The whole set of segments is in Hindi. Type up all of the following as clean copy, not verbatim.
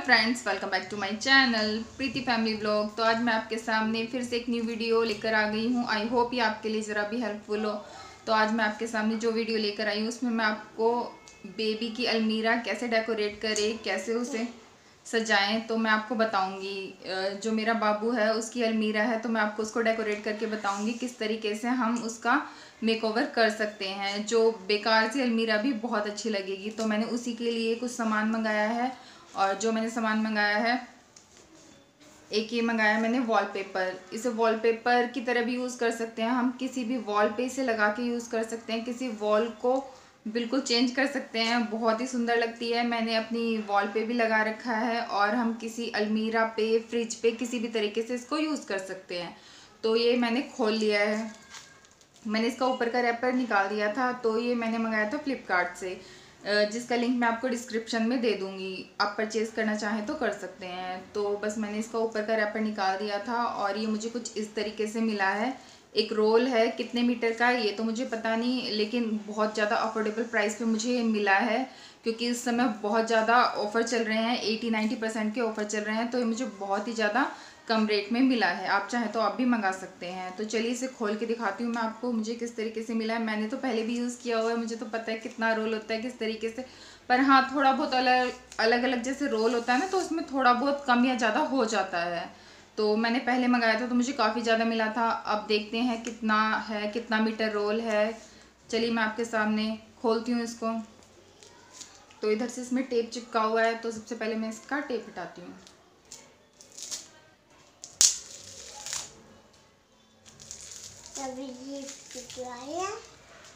Friends, welcome back to my channel Preeti family vlog. तो आज मैं आपके सामने फिर से एक न्यू वीडियो लेकर आ गई हूँ। आई होप ये आपके लिए ज़रा भी हेल्पफुल हो। तो आज मैं आपके सामने जो वीडियो लेकर आई हूँ उसमें मैं आपको बेबी की अलमीरा कैसे डेकोरेट करें, कैसे उसे सजाएं, तो मैं आपको बताऊंगी। जो मेरा बाबू है उसकी अलमीरा है, तो मैं आपको उसको डेकोरेट करके बताऊंगी किस तरीके से हम उसका मेकओवर कर सकते हैं। जो बेकार सी अलमीरा भी बहुत अच्छी लगेगी। तो मैंने उसी के लिए कुछ सामान मंगाया है। और जो मैंने सामान मंगाया है, एक ये मंगाया मैंने वॉलपेपर। इसे वॉलपेपर की तरह भी यूज़ कर सकते हैं हम, किसी भी वॉल पे इसे लगा के यूज़ कर सकते हैं, किसी वॉल को बिल्कुल चेंज कर सकते हैं। बहुत ही सुंदर लगती है। मैंने अपनी वॉल पे भी लगा रखा है और हम किसी अलमीरा पे, फ्रिज पे, किसी भी तरीके से इसको यूज़ कर सकते हैं। तो ये मैंने खोल लिया है। मैंने इसका ऊपर का रैपर निकाल दिया था। तो ये मैंने मंगाया था फ्लिपकार्ट से, जिसका लिंक मैं आपको डिस्क्रिप्शन में दे दूंगी। आप परचेज़ करना चाहें तो कर सकते हैं। तो बस मैंने इसका ऊपर का रैपर निकाल दिया था और ये मुझे कुछ इस तरीके से मिला है। एक रोल है, कितने मीटर का ये तो मुझे पता नहीं, लेकिन बहुत ज़्यादा अफोर्डेबल प्राइस पे मुझे ये मिला है, क्योंकि इस समय बहुत ज़्यादा ऑफ़र चल रहे हैं, 80-90% के ऑफ़र चल रहे हैं। तो ये मुझे बहुत ही ज़्यादा कम रेट में मिला है। आप चाहें तो आप भी मंगा सकते हैं। तो चलिए इसे खोल के दिखाती हूँ मैं आपको मुझे किस तरीके से मिला है। मैंने तो पहले भी यूज़ किया हुआ है, मुझे तो पता है कितना रोल होता है किस तरीके से। पर हाँ, थोड़ा बहुत अलग अलग अलग जैसे रोल होता है ना, तो उसमें थोड़ा बहुत कम या ज़्यादा हो जाता है। तो मैंने पहले मंगाया था तो मुझे काफ़ी ज़्यादा मिला था। अब देखते हैं कितना है, कितना मीटर रोल है। चलिए मैं आपके सामने खोलती हूँ इसको। तो इधर से इसमें टेप चिपका हुआ है, तो सबसे पहले मैं इसका टेप हटाती हूँ।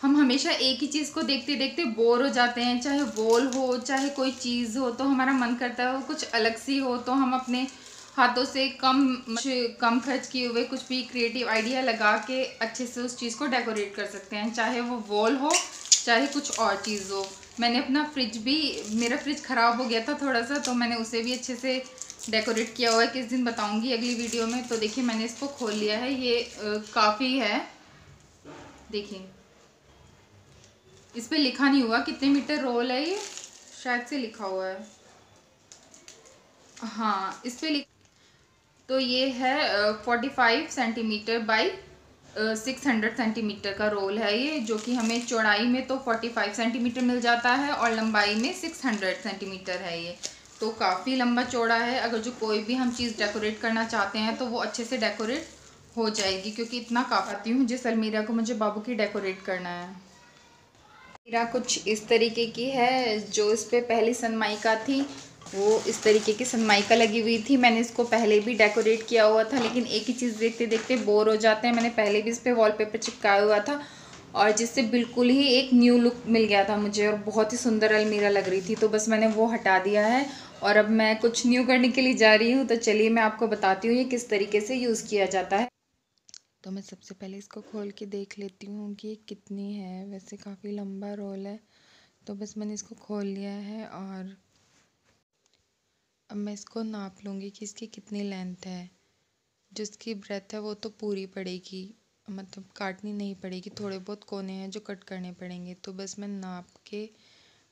हम हमेशा एक ही चीज़ को देखते देखते बोर हो जाते हैं, चाहे वॉल हो चाहे कोई चीज़ हो। तो हमारा मन करता है वो कुछ अलग सी हो, तो हम अपने हाथों से कम खर्च किए हुए कुछ भी क्रिएटिव आइडिया लगा के अच्छे से उस चीज़ को डेकोरेट कर सकते हैं, चाहे वो वॉल हो चाहे कुछ और चीज़ हो। मैंने अपना फ्रिज भी, मेरा फ्रिज ख़राब हो गया था थोड़ा सा, तो मैंने उसे भी अच्छे से डेकोरेट किया हुआ है। किस दिन बताऊंगी अगली वीडियो में। तो देखिए मैंने इसको खोल लिया है। ये काफ़ी है, देखिए इस पे लिखा नहीं हुआ कितने मीटर रोल है, ये शायद से लिखा हुआ है। हाँ, इस पे लिख, तो ये है 45 सेंटीमीटर बाई 600 सेंटीमीटर का रोल है ये, जो कि हमें चौड़ाई में तो 45 सेंटीमीटर मिल जाता है और लंबाई में 600 सेंटीमीटर है ये। तो काफ़ी लंबा चौड़ा है। अगर जो कोई भी हम चीज़ डेकोरेट करना चाहते हैं तो वो अच्छे से डेकोरेट हो जाएगी, क्योंकि इतना काफ़ी हूँ जिस अलमीरा को मुझे बाबू की डेकोरेट करना है। मेरा कुछ इस तरीके की है। जो इस पे पहली सनमाइका थी वो इस तरीके की सनमाइका लगी हुई थी। मैंने इसको पहले भी डेकोरेट किया हुआ था, लेकिन एक ही चीज़ देखते देखते बोर हो जाते हैं। मैंने पहले भी इस पर वॉलपेपर चिपकाया हुआ था और जिससे बिल्कुल ही एक न्यू लुक मिल गया था मुझे और बहुत ही सुंदर अलमीरा लग रही थी। तो बस मैंने वो हटा दिया है और अब मैं कुछ न्यू करने के लिए जा रही हूँ। तो चलिए मैं आपको बताती हूँ ये किस तरीके से यूज़ किया जाता है। तो मैं सबसे पहले इसको खोल के देख लेती हूँ कि कितनी है। वैसे काफ़ी लंबा रोल है। तो बस मैंने इसको खोल लिया है और अब मैं इसको नाप लूँगी कि इसकी कितनी लेंथ है। जिसकी ब्रेथ है वो तो पूरी पड़ेगी, मतलब काटनी नहीं पड़ेगी। थोड़े बहुत कोने हैं जो कट करने पड़ेंगे। तो बस मैं नाप के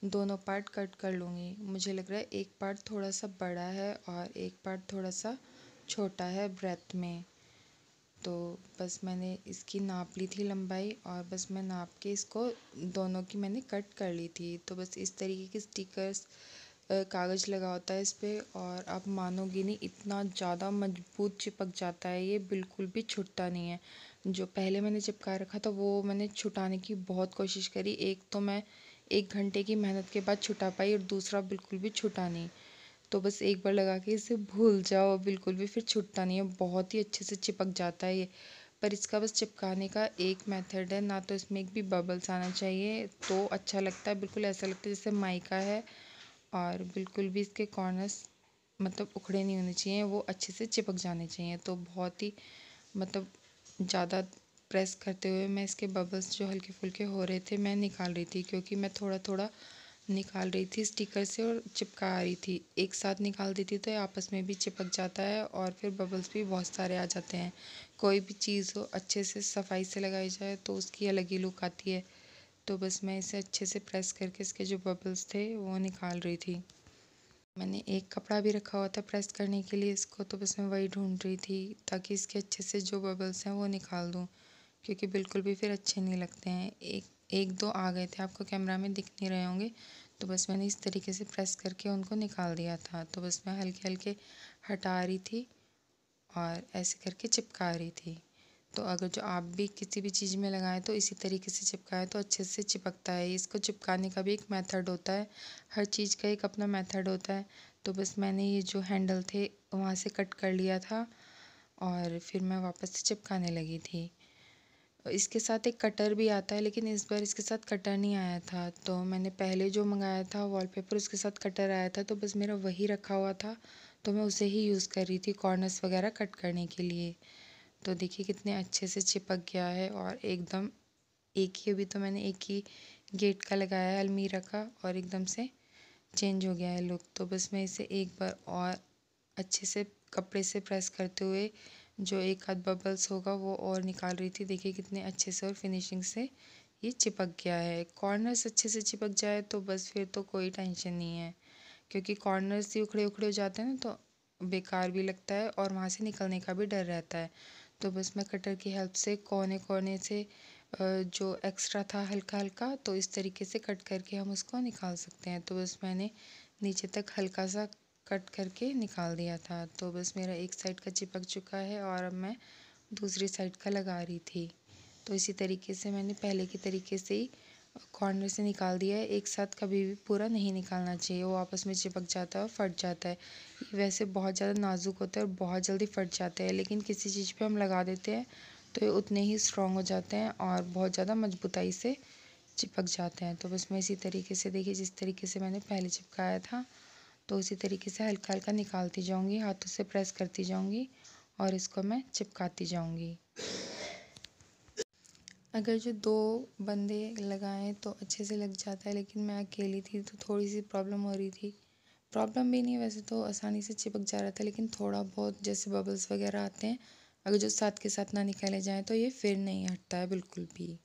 दोनों पार्ट कट कर लूँगी। मुझे लग रहा है एक पार्ट थोड़ा सा बड़ा है और एक पार्ट थोड़ा सा छोटा है ब्रेथ में। तो बस मैंने इसकी नाप ली थी लंबाई और बस मैं नाप के इसको दोनों की मैंने कट कर ली थी। तो बस इस तरीके के स्टिकर्स, कागज़ लगा होता है इस पर और आप मानोगी नहीं, इतना ज़्यादा मजबूत चिपक जाता है ये, बिल्कुल भी छूटता नहीं है। जो पहले मैंने चिपका रखा था वो मैंने छुटाने की बहुत कोशिश करी। एक तो मैं 1 घंटे की मेहनत के बाद छुटा पाई और दूसरा बिल्कुल भी छुटा नहीं। तो बस एक बार लगा के इसे भूल जाओ, बिल्कुल भी फिर छूटता नहीं है, बहुत ही अच्छे से चिपक जाता है ये। पर इसका बस चिपकाने का एक मेथड है, ना तो इसमें एक भी बबल्स आना चाहिए तो अच्छा लगता है। बिल्कुल ऐसा लगता है जैसे माइका है और बिल्कुल भी इसके कॉर्नर्स मतलब उखड़े नहीं होने चाहिए, वो अच्छे से चिपक जाने चाहिए। तो बहुत ही मतलब ज़्यादा प्रेस करते हुए मैं इसके बबल्स जो हल्के फुल्के हो रहे थे मैं निकाल रही थी, क्योंकि मैं थोड़ा थोड़ा निकाल रही थी स्टिकर से और चिपका रही थी। एक साथ निकाल देती तो ये आपस में भी चिपक जाता है और फिर बबल्स भी बहुत सारे आ जाते हैं। कोई भी चीज़ हो अच्छे से सफाई से लगाई जाए तो उसकी अलग ही लुक आती है। तो बस मैं इसे अच्छे से प्रेस करके इसके जो बबल्स थे वो निकाल रही थी। मैंने एक कपड़ा भी रखा हुआ था प्रेस करने के लिए इसको, तो बस मैं वही ढूंढ रही थी ताकि इसके अच्छे से जो बबल्स हैं वो निकाल दूँ, क्योंकि बिल्कुल भी फिर अच्छे नहीं लगते हैं। एक दो आ गए थे, आपको कैमरा में दिख नहीं रहे होंगे, तो बस मैंने इस तरीके से प्रेस करके उनको निकाल दिया था। तो बस मैं हल्के हल्के हटा रही थी और ऐसे करके चिपका रही थी। तो अगर जो आप भी किसी भी चीज़ में लगाएं तो इसी तरीके से चिपकाएं तो अच्छे से चिपकता है। इसको चिपकाने का भी एक मेथड होता है, हर चीज़ का एक अपना मेथड होता है। तो बस मैंने ये जो हैंडल थे वहाँ से कट कर लिया था और फिर मैं वापस से चिपकाने लगी थी। इसके साथ एक कटर भी आता है, लेकिन इस बार इसके साथ कटर नहीं आया था। तो मैंने पहले जो मंगाया था वॉलपेपर, उसके साथ कटर आया था, तो बस मेरा वही रखा हुआ था, तो मैं उसे ही यूज़ कर रही थी कॉर्नर्स वगैरह कट करने के लिए। तो देखिए कितने अच्छे से चिपक गया है और एकदम एक ही, अभी तो मैंने एक ही गेट का लगाया है अलमीरा का और एकदम से चेंज हो गया है लुक। तो बस मैं इसे एक बार और अच्छे से कपड़े से प्रेस करते हुए जो एक आध बबल्स होगा वो और निकाल रही थी। देखिए कितने अच्छे से और फिनिशिंग से ये चिपक गया है। कॉर्नर्स अच्छे से चिपक जाए तो बस फिर तो कोई टेंशन नहीं है, क्योंकि कॉर्नर्स ही उखड़े उखड़े हो जाते हैं ना तो बेकार भी लगता है और वहाँ से निकलने का भी डर रहता है। तो बस मैं कटर की हेल्प से कोने कोने से जो एक्स्ट्रा था हल्का हल्का, तो इस तरीके से कट करके हम उसको निकाल सकते हैं। तो बस मैंने नीचे तक हल्का सा कट करके निकाल दिया था। तो बस मेरा एक साइड का चिपक चुका है और अब मैं दूसरी साइड का लगा रही थी। तो इसी तरीके से मैंने पहले के तरीके से ही कॉर्नर से निकाल दिया है। एक साथ कभी भी पूरा नहीं निकालना चाहिए, वो आपस में चिपक जाता है और फट जाता है। ये वैसे बहुत ज़्यादा नाजुक होता है और बहुत जल्दी फट जाता है, लेकिन किसी चीज़ पे हम लगा देते हैं तो ये उतने ही स्ट्रॉन्ग हो जाते हैं और बहुत ज़्यादा मजबूताई से चिपक जाते हैं। तो बस मैं इसी तरीके से, देखिए जिस तरीके से मैंने पहले चिपकाया था तो उसी तरीके से हल्का हल्का निकालती जाऊंगी, हाथों से प्रेस करती जाऊंगी और इसको मैं चिपकाती जाऊंगी। अगर जो दो बंदे लगाएं तो अच्छे से लग जाता है, लेकिन मैं अकेली थी तो थोड़ी सी प्रॉब्लम हो रही थी। प्रॉब्लम भी नहीं, वैसे तो आसानी से चिपक जा रहा था, लेकिन थोड़ा बहुत जैसे बबल्स वगैरह आते हैं, अगर जो साथ के साथ ना निकाले जाएँ तो ये फिर नहीं हटता है बिल्कुल भी,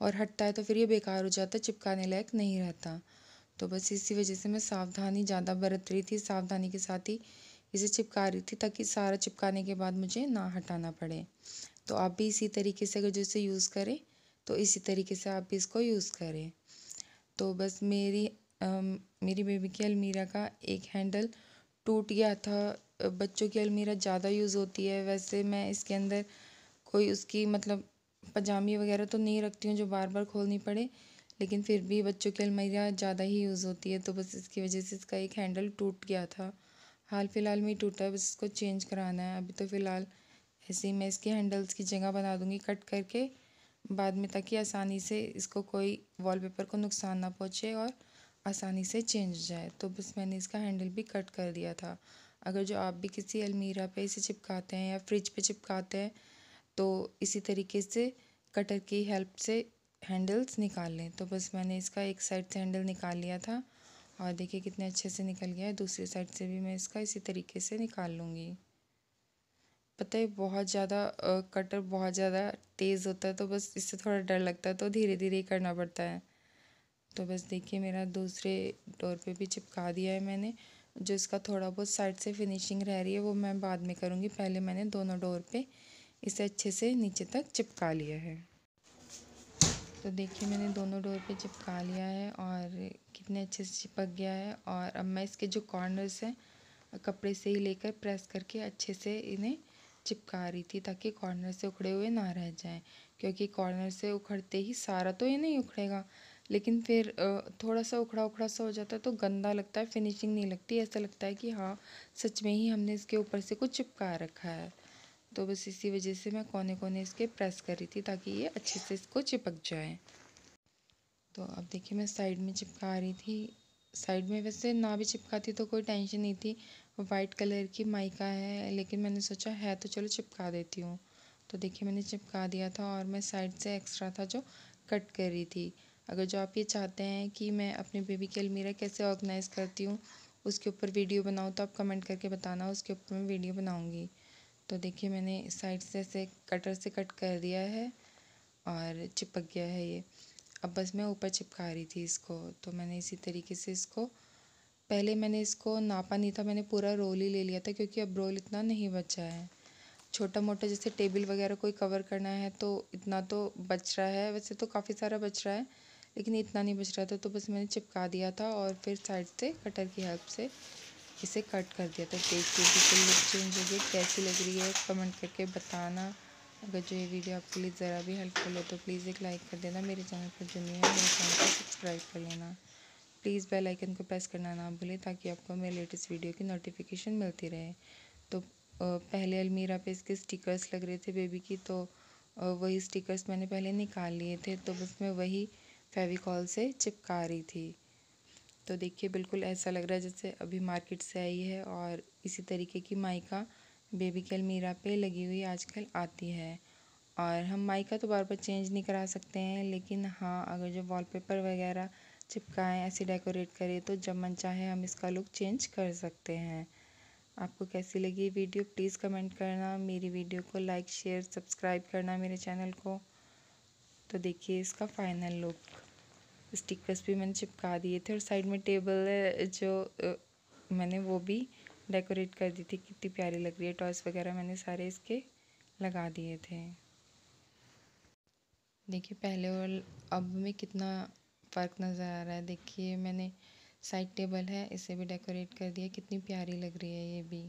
और हटता है तो फिर ये बेकार हो जाता है, चिपकाने लायक नहीं रहता। तो बस इसी वजह से मैं सावधानी ज़्यादा बरत रही थी, सावधानी के साथ ही इसे चिपका रही थी ताकि सारा चिपकाने के बाद मुझे ना हटाना पड़े। तो आप भी इसी तरीके से अगर जो इसे यूज़ करें तो इसी तरीके से आप भी इसको यूज़ करें। तो बस मेरी बेबी की अलमीरा का एक हैंडल टूट गया था। बच्चों की अलमीरा ज़्यादा यूज़ होती है, वैसे मैं इसके अंदर कोई उसकी मतलब पजामी वगैरह तो नहीं रखती हूँ जो बार बार खोलनी पड़े, लेकिन फिर भी बच्चों की अलमीरा ज़्यादा ही यूज़ होती है, तो बस इसकी वजह से इसका एक हैंडल टूट गया था। हाल फिलहाल में ही टूटा है, बस इसको चेंज कराना है। अभी तो फ़िलहाल ऐसे ही मैं इसकी हैंडल्स की जगह बना दूँगी कट करके बाद में, ताकि आसानी से इसको कोई वॉलपेपर को नुकसान ना पहुँचे और आसानी से चेंज हो जाए। तो बस मैंने इसका हैंडल भी कट कर दिया था। अगर जो आप भी किसी अलमीरा पे इसे चिपकाते हैं या फ्रिज पे चिपकाते हैं तो इसी तरीके से कटर की हेल्प से हैंडल्स निकाल लें। तो बस मैंने इसका एक साइड से हैंडल निकाल लिया था और देखिए कितने अच्छे से निकल गया है। दूसरी साइड से भी मैं इसका इसी तरीके से निकाल लूँगी। पता है बहुत ज़्यादा कटर बहुत ज़्यादा तेज़ होता है, तो बस इससे थोड़ा डर लगता है, तो धीरे धीरे ही करना पड़ता है। तो बस देखिए मेरा दूसरे डोर पे भी चिपका दिया है मैंने। जो इसका थोड़ा बहुत साइड से फिनिशिंग रह रही है वो मैं बाद में करूँगी, पहले मैंने दोनों डोर पे इसे अच्छे से नीचे तक चिपका लिया है। तो देखिए मैंने दोनों डोर पे चिपका लिया है और कितने अच्छे से चिपक गया है। और अब मैं इसके जो कॉर्नर्स हैं कपड़े से ही लेकर प्रेस करके अच्छे से इन्हें चिपका रही थी ताकि कॉर्नर से उखड़े हुए ना रह जाएं, क्योंकि कॉर्नर से उखड़ते ही सारा तो ये नहीं उखड़ेगा, लेकिन फिर थोड़ा सा उखड़ा उखड़ा सा हो जाता है तो गंदा लगता है, फिनिशिंग नहीं लगती, ऐसा लगता है कि हाँ सच में ही हमने इसके ऊपर से कुछ चिपका रखा है। तो बस इसी वजह से मैं कोने कोने इसके प्रेस कर रही थी ताकि ये अच्छे से इसको चिपक जाए। तो अब देखिए मैं साइड में चिपका रही थी। साइड में वैसे ना भी चिपकाती तो कोई टेंशन नहीं थी, वाइट कलर की माइका है, लेकिन मैंने सोचा है तो चलो चिपका देती हूँ। तो देखिए मैंने चिपका दिया था और मैं साइड से एक्स्ट्रा था जो कट कर रही थी। अगर जो आप ये चाहते हैं कि मैं अपनी बेबी की अलमीरा कैसे ऑर्गेनाइज़ करती हूँ उसके ऊपर वीडियो बनाऊँ तो आप कमेंट करके बताना, उसके ऊपर मैं वीडियो बनाऊँगी। तो देखिए मैंने साइड से ऐसे कटर से कट कर दिया है और चिपक गया है ये। अब बस मैं ऊपर चिपका रही थी इसको, तो मैंने इसी तरीके से इसको पहले मैंने इसको नापा नहीं था, मैंने पूरा रोल ही ले लिया था क्योंकि अब रोल इतना नहीं बचा है। छोटा मोटा जैसे टेबल वगैरह कोई कवर करना है तो इतना तो बच रहा है, वैसे तो काफ़ी सारा बच रहा है लेकिन इतना नहीं बच रहा था, तो बस मैंने चिपका दिया था और फिर साइड से कटर की हेल्प से इसे कट कर दिया था। देखिए बिल्कुल लुक चेंज हो गई। कैसी लग रही है कमेंट करके बताना। अगर जो ये वीडियो आपके लिए ज़रा भी हेल्पफुल हो तो प्लीज़ एक लाइक कर देना। मेरे चैनल पर जो नहीं है मेरे चैनल को सब्सक्राइब कर लेना। प्लीज़ बेल आइकन को प्रेस करना ना भूलें ताकि आपको मेरे लेटेस्ट वीडियो की नोटिफिकेशन मिलती रहे। तो पहले अलमीरा पे इसके स्टिकर्स लग रहे थे बेबी की, तो वही स्टिकर्स मैंने पहले निकाल लिए थे, तो बस मैं वही फेविकॉल से चिपका रही थी। तो देखिए बिल्कुल ऐसा लग रहा है जैसे अभी मार्केट से आई है। और इसी तरीके की माइका बेबी के अलमीरा पे लगी हुई आजकल आती है। और हम माइका तो बार बार चेंज नहीं करा सकते हैं, लेकिन हाँ अगर जो वॉलपेपर वगैरह चिपकाएं ऐसे डेकोरेट करें तो जब मन चाहे हम इसका लुक चेंज कर सकते हैं। आपको कैसी लगी ये वीडियो प्लीज़ कमेंट करना। मेरी वीडियो को लाइक शेयर सब्सक्राइब करना मेरे चैनल को। तो देखिए इसका फाइनल लुक। स्टिकर्स भी मैंने चिपका दिए थे और साइड में टेबल जो मैंने वो भी डेकोरेट कर दी थी। कितनी प्यारी लग रही है। टॉयस वगैरह मैंने सारे इसके लगा दिए थे। देखिए पहले और अब में कितना फ़र्क नज़र आ रहा है। देखिए मैंने साइड टेबल है इसे भी डेकोरेट कर दिया, कितनी प्यारी लग रही है ये भी।